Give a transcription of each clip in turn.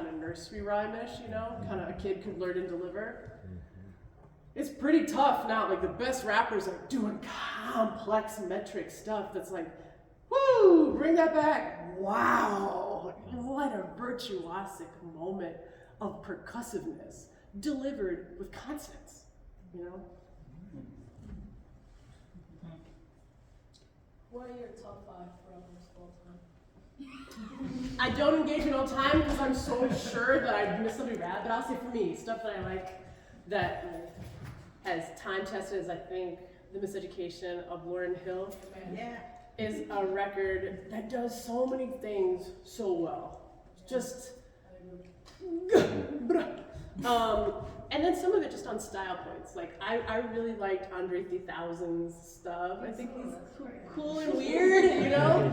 kind of nursery rhyme-ish, you know, kind of a kid could learn and deliver. It's pretty tough now. Like the best rappers are doing complex metric stuff that's like, woo, bring that back. Wow, what a virtuosic moment of percussiveness delivered with consonants, you know? What are your top 5 rappers of all time? I don't engage in all time because I'm so sure that I'd miss somebody rap, but I'll say for me, stuff that I like that as time tested as I think The Miseducation of Lauryn Hill is a record that does so many things so well. Just and then some of it just on style points. Like I really liked Andre 3000's stuff. I think he's cool and weird, you know?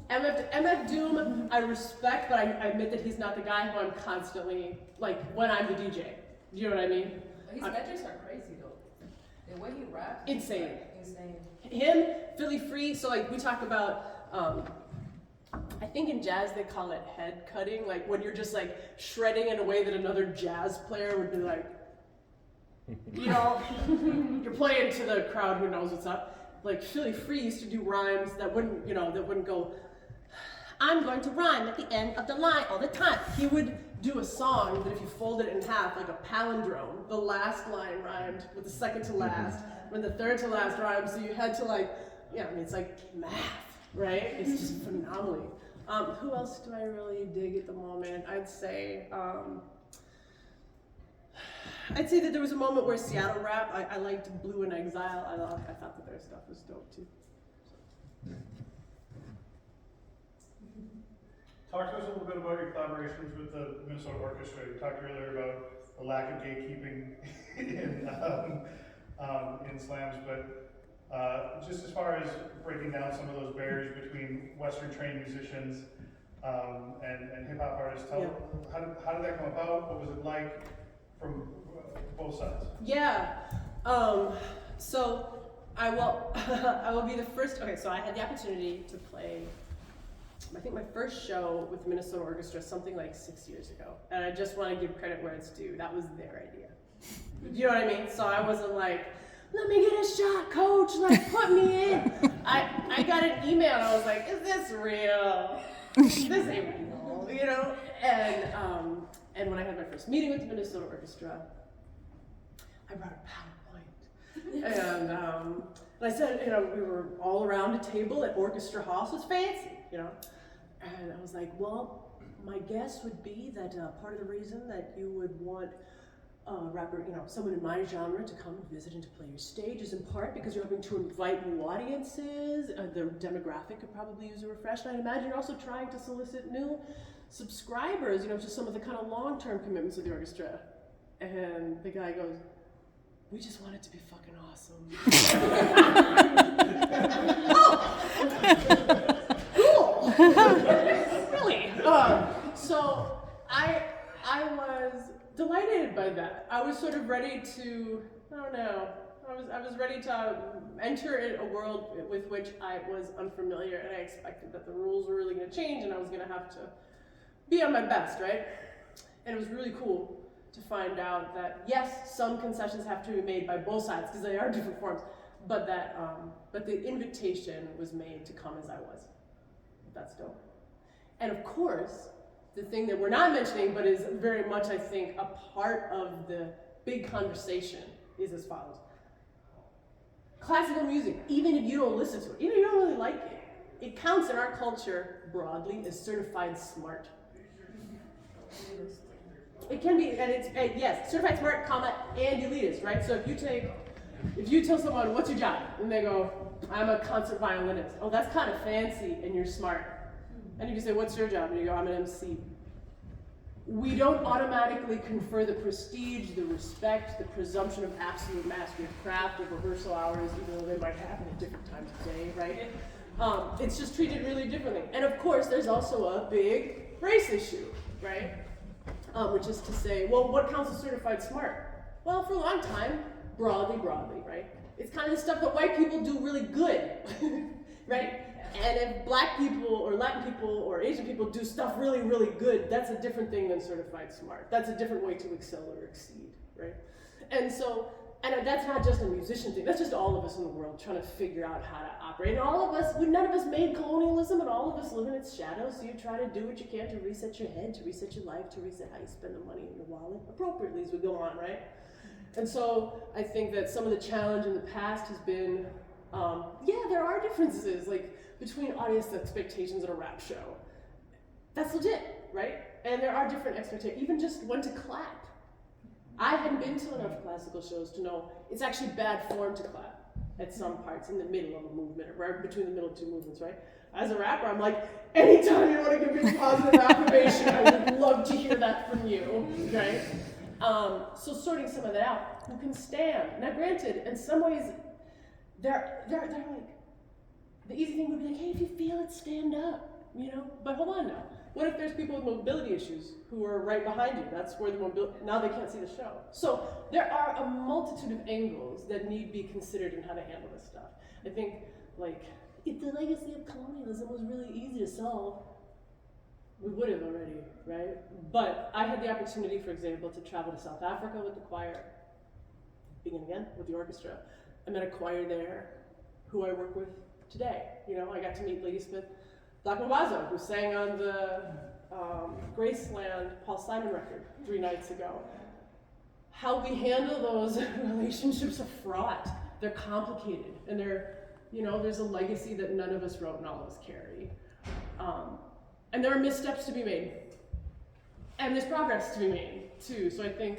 MF Doom, I respect, but I admit that he's not the guy who I'm constantly, like, when I'm the DJ. Do you know what I mean? His metrics are crazy, though. The way he raps. Insane. Insane. Him, Philly Free, so, like, we talk about, I think in jazz they call it head cutting, like, when you're just, like, shredding in a way that another jazz player would be like, you know, you're playing to the crowd who knows what's up. Like, Philly Free used to do rhymes that wouldn't, you know, that wouldn't go, I'm going to rhyme at the end of the line all the time. He would do a song that if you folded it in half, like a palindrome, the last line rhymed with the second to last, when the third to last rhymed, so you had to like, yeah, I mean, it's like math, right? It's just phenomenally. Who else do I really dig at the moment? I'd say that there was a moment where Seattle rap, I liked Blue in Exile. I thought that their stuff was dope too. Talk to us a little bit about your collaborations with the Minnesota Orchestra. You talked earlier about the lack of gatekeeping in slams, but just as far as breaking down some of those barriers between Western trained musicians and hip hop artists, how did that come about? What was it like from both sides? Yeah. So I will be the first. Okay, so I had the opportunity to play, I think my first show with the Minnesota Orchestra something like 6 years ago. And I just want to give credit where it's due. That was their idea. You know what I mean? So I wasn't like, let me get a shot, coach, like put me in. I got an email and I was like, is this real? This ain't real, you know? And when I had my first meeting with the Minnesota Orchestra, I brought a PowerPoint. And I said, you know, we were all around a table at Orchestra Hall, so it's fancy, you know? And I was like, well, my guess would be that part of the reason that you would want a rapper, you know, someone in my genre to come and visit and to play your stage is in part because you're hoping to invite new audiences. The demographic could probably use a refresh. And I'd imagine you're also trying to solicit new subscribers, you know, to some of the kind of long-term commitments of the orchestra. And the guy goes, we just want it to be fucking awesome. Oh! Cool! Really? So I was delighted by that. I was sort of ready to, I don't know, I was ready to enter in a world with which I was unfamiliar, and I expected that the rules were really going to change and I was going to have to be on my best, right? And it was really cool to find out that yes, some concessions have to be made by both sides because they are different forms, but that but the invitation was made to come as I was. That's dope. And of course, the thing that we're not mentioning, but is very much, I think, a part of the big conversation is as follows. Classical music, even if you don't listen to it, even if you don't really like it, it counts in our culture broadly as certified smart. It can be, and it's, yes, certified smart, comma, and elitist, right? So if you tell someone, what's your job? And they go, I'm a concert violinist. Oh, that's kind of fancy, and you're smart. And you can say, what's your job? And you go, I'm an MC. We don't automatically confer the prestige, the respect, the presumption of absolute mastery of craft, of rehearsal hours, even though they might happen at different times of day, right? It's just treated really differently. And of course, there's also a big race issue, right? Which is to say, well, what counts as certified smart? Well, for a long time, broadly, right? It's kind of the stuff that white people do really good, right? And if black people or Latin people or Asian people do stuff really, really good, that's a different thing than certified smart. That's a different way to excel or exceed, right? And so, and that's not just a musician thing, that's just all of us in the world trying to figure out how to operate. And all of us, none of us made colonialism, and all of us live in its shadow, so you try to do what you can to reset your head, to reset your life, to reset how you spend the money in your wallet appropriately as we go on, right? And so I think that some of the challenge in the past has been, there are differences, like between audience expectations at a rap show. That's legit, right? And there are different expectations, even just when to clap. I hadn't been to enough classical shows to know it's actually bad form to clap at some parts in the middle of a movement, or right between the middle of two movements, right? As a rapper, I'm like, anytime you want to give me positive affirmation, I would love to hear that from you, right? So sorting some of that out, who can stand? Now granted, in some ways, they're like, the easy thing would be like, hey, if you feel it, stand up, you know? But hold on now. What if there's people with mobility issues who are right behind you? That's where the mobility, now they can't see the show. So there are a multitude of angles that need to be considered in how to handle this stuff. I think, like, if the legacy of colonialism was really easy to solve, we would have already, right? But I had the opportunity, for example, to travel to South Africa with the choir, begin again with the orchestra. I met a choir there who I work with today. You know, I got to meet Ladysmith Black Mambazo, who sang on the Graceland Paul Simon record 3 nights ago. How we handle those relationships are fraught. They're complicated, and there's a legacy that none of us wrote and all of us carry. And there are missteps to be made. And there's progress to be made, too. So I think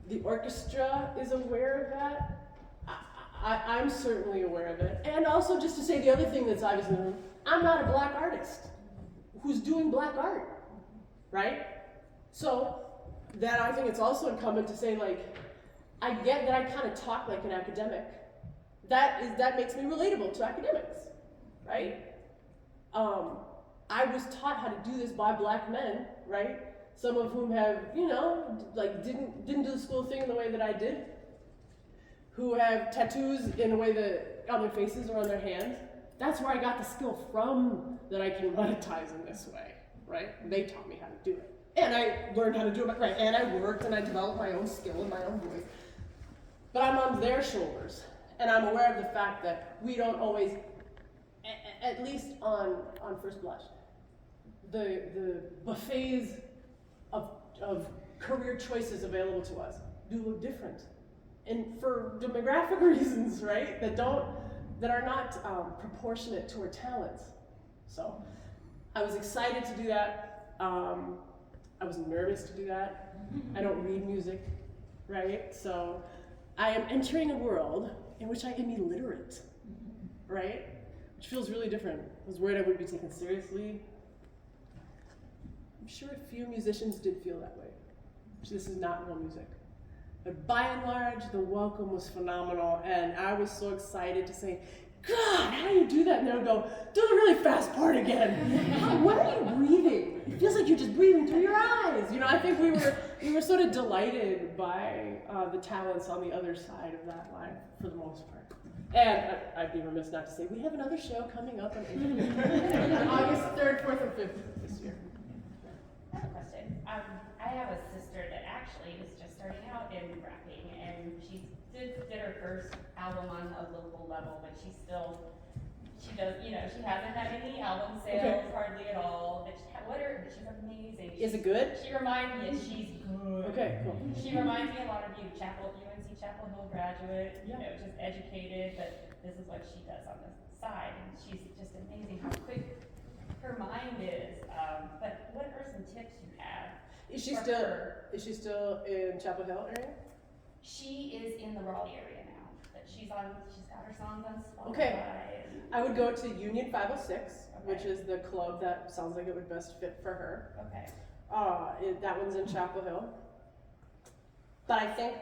the orchestra is aware of that. I'm certainly aware of it. And also, just to say the other thing that's obvious in the room, I'm not a black artist who's doing black art, right? So that I think it's also incumbent to say, like, I get that I kind of talk like an academic. That makes me relatable to academics, right? I was taught how to do this by black men, right? Some of whom have, didn't do the school thing in the way that I did, who have tattoos in a way that on their faces or on their hands. That's where I got the skill from that I can monetize in this way, right? They taught me how to do it. And I learned how to do it right. And I worked and I developed my own skill and my own voice. But I'm on their shoulders. And I'm aware of the fact that we don't always, at least on first blush, the buffets of career choices available to us do look different. And for demographic reasons, right? That are not proportionate to our talents. So I was excited to do that. I was nervous to do that. I don't read music, right? So I am entering a world in which I am illiterate, right? Which feels really different. I was worried I would be taken seriously. I'm sure a few musicians did feel that way. This is not real music. But by and large, the welcome was phenomenal, and I was so excited to say, God, how do you do that? And they would go, do the really fast part again. What are you breathing? It feels like you're just breathing through your eyes. I think we were sort of delighted by the talents on the other side of that line for the most part. And I'd be remiss not to say, we have another show coming up on August 3rd, 4th, and 5th this year. I have a question. I have a sister that actually is just starting out in rapping, and she did her first album on a local level, but she does, she hasn't had any album sales, hardly at all, but she's amazing. Is it good? She reminds me, she's good. Okay, cool. She reminds me a lot of you, UNC Chapel Hill graduate, just educated, but this is what she does on the side, and she's just amazing how quick her mind is. But what are some tips you have? Is she still in Chapel Hill area? She is in the Raleigh area now, but she's got her songs on Spotify. Okay. I would go to Union 506, which is the club that sounds like it would best fit for her. Okay. That one's in Chapel Hill. But I think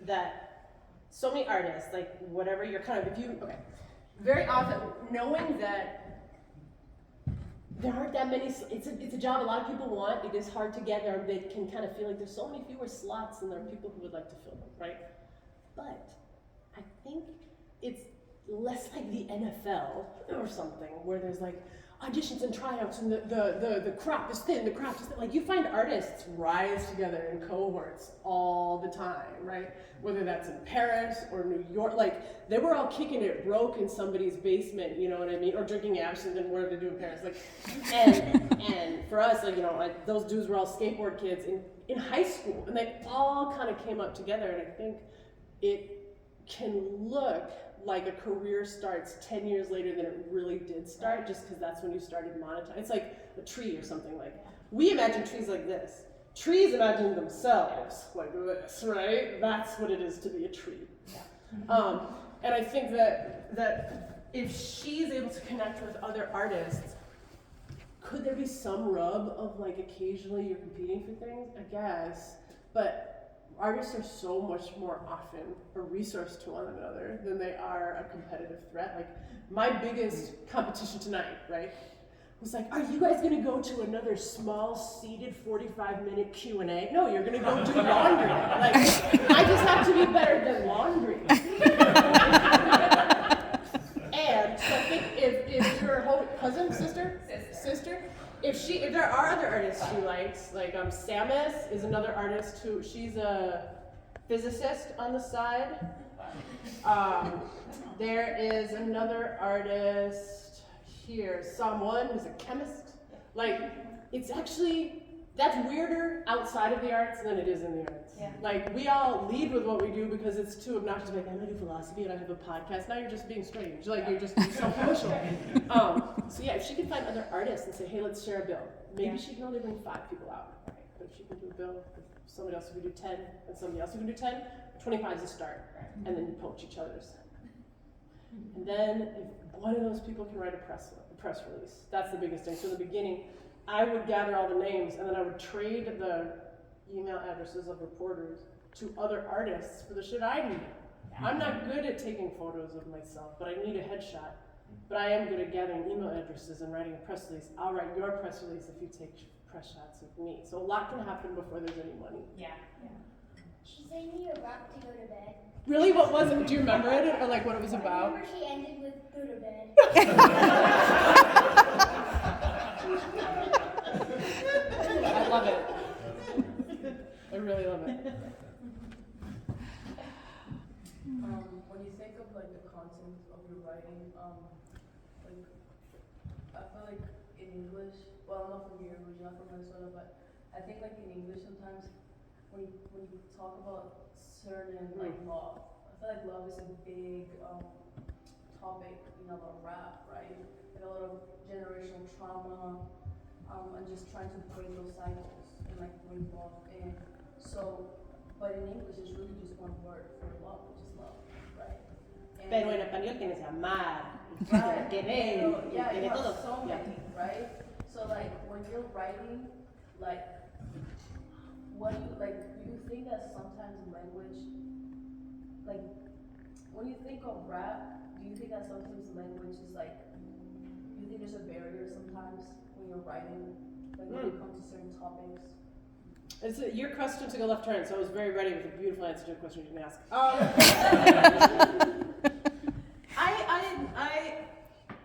that so many artists, like whatever you're very often knowing that there aren't that many, it's a job a lot of people want, it is hard to get there, they can kind of feel like there's so many fewer slots and there are people who would like to fill them, right? But I think it's less like the NFL or something, where there's like auditions and tryouts and the crop is thin, the craft is thin. Like, you find artists rise together in cohorts all the time, right? Whether that's in Paris or New York, like, they were all kicking it broke in somebody's basement, you know what I mean? Or drinking absinthe and whatever they do in Paris. Like, and for us, like, you know, like, those dudes were all skateboard kids in high school, and they all kind of came up together, and I think it can look like a career starts 10 years later than it really did start, just because that's when you started monetizing. It's like a tree or something. Like, we imagine trees like this. Trees imagine themselves like this, right? That's what it is to be a tree. And I think that if she's able to connect with other artists, could there be some rub of like occasionally you're competing for things? I guess, but artists are so much more often a resource to one another than they are a competitive threat. Like, my biggest competition tonight, right, was like, are you guys gonna go to another small seated 45-minute Q&A? No, you're gonna go do laundry. Like, I just have to be better than laundry. And so I think if your whole cousin, sister, if there are other artists she likes, like Samus is another artist who, she's a physicist on the side. There is another artist here, someone who's a chemist. Like, it's actually, that's weirder outside of the arts than it is in the arts. Yeah. Like, we all lead with what we do because it's too obnoxious. Like, I'm gonna do philosophy and I have a podcast. Now you're just being strange. Like, you're just being self-promotional. So yeah, if she can find other artists and say, hey, let's share a bill. Maybe she can only bring 5 people out. Right? But if she can do a bill with somebody else who can do 10, and somebody else who can do 10, 25 is a start. And then you poach each other's. And then if one of those people can write a press release, that's the biggest thing. So in the beginning, I would gather all the names, and then I would trade the email addresses of reporters to other artists for the shit I need. I'm not good at taking photos of myself, but I need a headshot. But I am good at gathering email addresses and writing a press release. I'll write your press release if you take press shots of me. So a lot can happen before there's any money. Yeah. She sang me a rap to go to bed. Really? What was it? Do you remember it, or like what it was I about? remember she ended with go to bed. I love it. I really love it. When you think of like the content of your writing, like I feel like in English, well, I'm not from here, we're not from Minnesota, but I think like in English sometimes when you talk about certain like love, I feel like love is a big topic in a lot of rap, right? Like a lot of generational trauma, and just trying to break those cycles and like bring love in. So, but in English it's really just one word for love, which is love, right? Pero en español tienes amar, Right. querer, Yeah, you tiene have todo. so Yeah. many, right? So like when you're writing, like what do you think that sometimes language, like when you think of rap, do you think that sometimes language is like, do you think there's a barrier sometimes when you're writing, like when you come to certain topics? Your question took a left turn, so I was very ready with a beautiful answer to a question you didn't ask.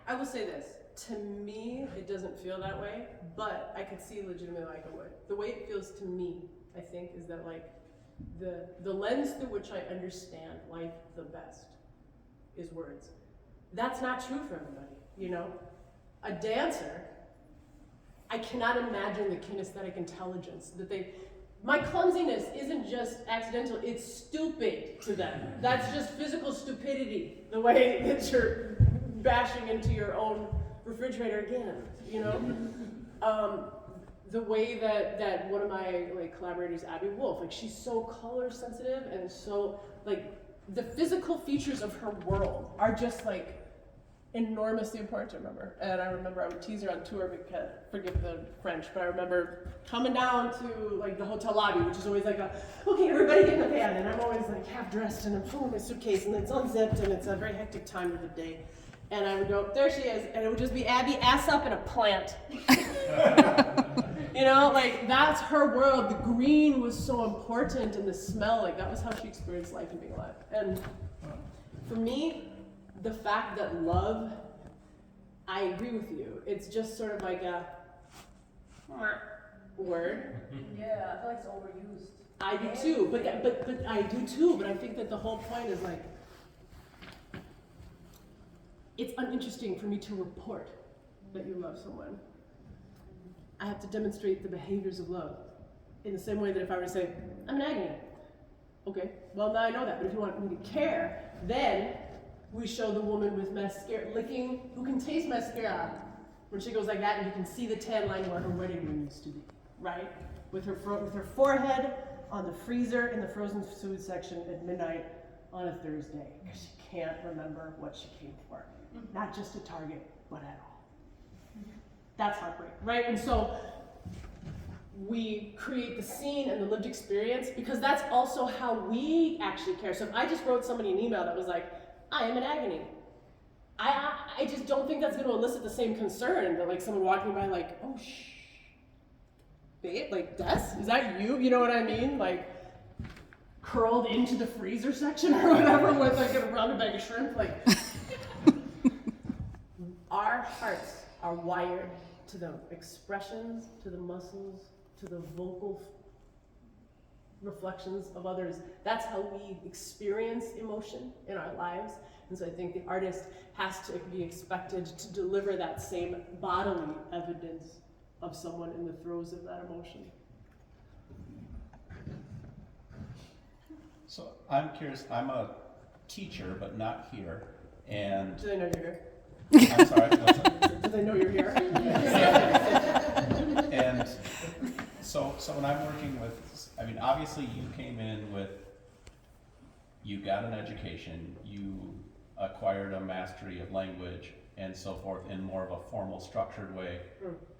I will say this. To me, it doesn't feel that way, but I could see legitimately like it would. The way it feels to me, I think, is that like the lens through which I understand life the best is words. That's not true for everybody, you know? A dancer, I cannot imagine the kinesthetic intelligence that my clumsiness isn't just accidental, it's stupid to them. That's just physical stupidity, the way that you're bashing into your own refrigerator again, you know? The way that one of my like collaborators, Abby Wolf, like she's so color sensitive and so like the physical features of her world are just like enormously important to remember. And I remember I would tease her on tour because, forgive the French, but I remember coming down to like the hotel lobby, which is always like okay, everybody get in the van, and I'm always like half dressed and I'm pulling my suitcase and it's unzipped and it's a very hectic time of the day. And I would go, there she is, and it would just be Abby ass up in a plant. You know, like that's her world. The green was so important and the smell, like that was how she experienced life and being alive. And for me, the fact that love, I agree with you. It's just sort of like a word. Yeah, I feel like it's overused. I do too, but I do too. But I think that the whole point is like, it's uninteresting for me to report that you love someone. I have to demonstrate the behaviors of love in the same way that if I were to say, I'm nagging. Okay, well now I know that. But if you want me to care, then we show the woman with mascara licking, who can taste mascara when she goes like that, and you can see the tan line where her wedding ring used to be, right? With her forehead on the freezer in the frozen food section at midnight on a Thursday, because she can't remember what she came for. Not just at Target, but at all. That's heartbreak, right? And so we create the scene and the lived experience because that's also how we actually care. So if I just wrote somebody an email that was like, I am in agony, I just don't think that's going to elicit the same concern that like someone walking by like, oh babe, like Dess, is that you? You know what I mean? Like curled into the freezer section or whatever with like a rounded bag of shrimp. Like our hearts are wired to the expressions, to the muscles, to the vocal reflections of others. That's how we experience emotion in our lives. And so I think the artist has to be expected to deliver that same bodily evidence of someone in the throes of that emotion. So I'm curious, I'm a teacher, but not here, and... Do they know you're here? I'm sorry, what's that? Do they know you're here? And so when I'm working with, I mean, obviously you came in with, you got an education, you acquired a mastery of language and so forth in more of a formal, structured way,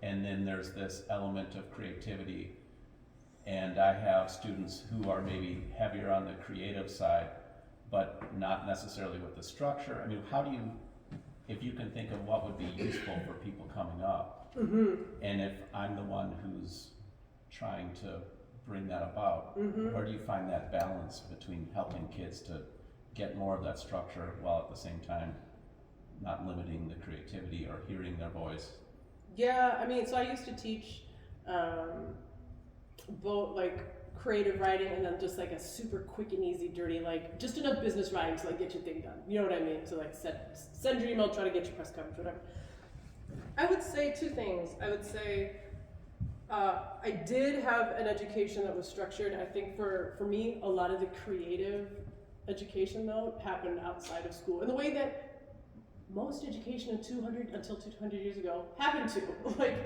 and then there's this element of creativity. And I have students who are maybe heavier on the creative side, but not necessarily with the structure. I mean, how do you, if you can think of what would be useful for people coming up, and if I'm the one who's trying to bring that about, where do you find that balance between helping kids to get more of that structure while at the same time not limiting the creativity or hearing their voice? Yeah, I mean, so I used to teach both like creative writing and then just like a super quick and easy, dirty, like just enough business writing to like get your thing done. You know what I mean? To like send your email, try to get your press coverage, whatever. I would say two things. I would say I did have an education that was structured. I think for me, a lot of the creative education though happened outside of school in the way that most education until 200 years ago happened to. Like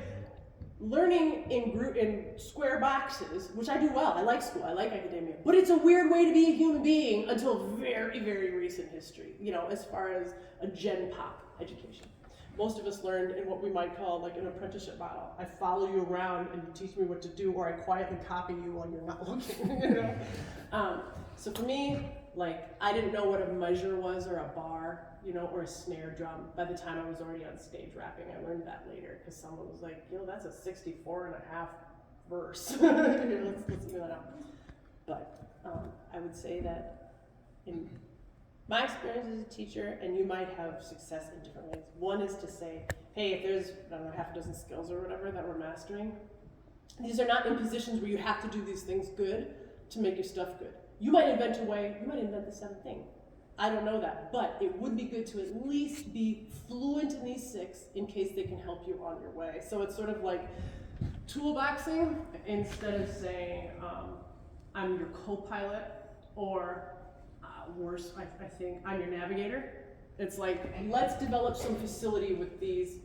learning in square boxes, which I do well. I like school, I like academia, but it's a weird way to be a human being until very, very recent history, you know, as far as a gen pop education. Most of us learned in what we might call like an apprenticeship model. I follow you around and you teach me what to do, or I quietly copy you while you're not looking, you know? So for me, like, I didn't know what a measure was or a bar, you know, or a snare drum. By the time I was already on stage rapping, I learned that later because someone was like, you know, that's a 64 and a half verse. let's figure that out. But I would say that in my experience as a teacher, and you might have success in different ways. One is to say, hey, if there's, I don't know, half a dozen skills or whatever that we're mastering, these are not impositions where you have to do these things good to make your stuff good. You might invent a way, you might invent the seventh thing. I don't know that, but it would be good to at least be fluent in these 6 in case they can help you on your way. So it's sort of like toolboxing instead of saying, I'm your co-pilot, or worse, I think, I'm your navigator. It's like, let's develop some facility with these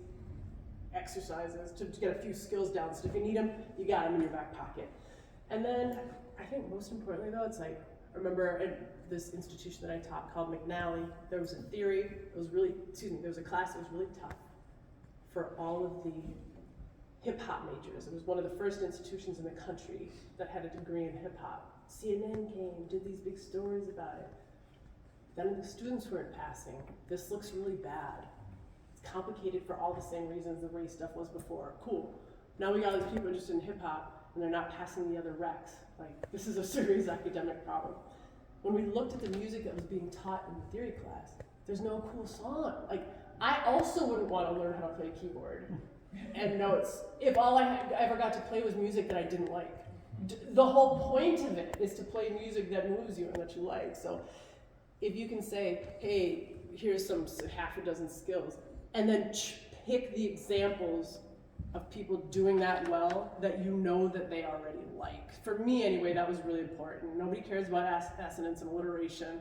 exercises to get a few skills down. So if you need them, you got them in your back pocket. And then I think most importantly though, it's like, I remember at this institution that I taught called McNally, there was a theory, it was really, there was a class that was really tough for all of the hip hop majors. It was one of the first institutions in the country that had a degree in hip hop. CNN came, did these big stories about it. Then the students weren't passing. This looks really bad. It's complicated for all the same reasons the race stuff was before. Cool. Now we got these people interested in hip hop and they're not passing the other recs. Like, this is a serious academic problem. When we looked at the music that was being taught in the theory class, there's no cool song. Like, I also wouldn't want to learn how to play keyboard and notes if all I ever got to play was music that I didn't like. The whole point of it is to play music that moves you and that you like. So if you can say, hey, here's some half a dozen skills, and then pick the examples of people doing that well that you know that they already like. For me anyway, that was really important. Nobody cares about assonance and alliteration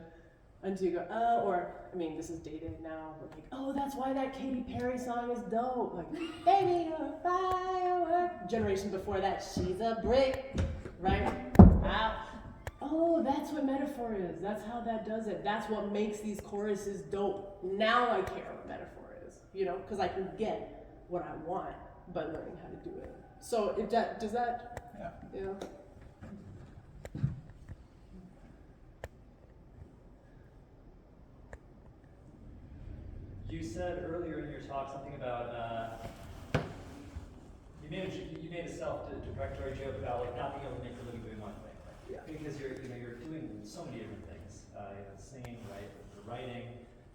until you go, oh, or, I mean, this is dated now, but like, oh, that's why that Katy Perry song is dope. Like, baby, you're a firework. Generation before that, she's a brick, right? Wow. Oh, that's what metaphor is. That's how that does it. That's what makes these choruses dope. Now I care what metaphor is, you know, because I can get what I want by learning how to do it. So if that, does that, Yeah. you know? You said earlier in your talk something about you made a self-deprecatory joke about like not being able to make a living doing one thing, right? Yeah. Because you're doing so many different things, singing, right, the writing,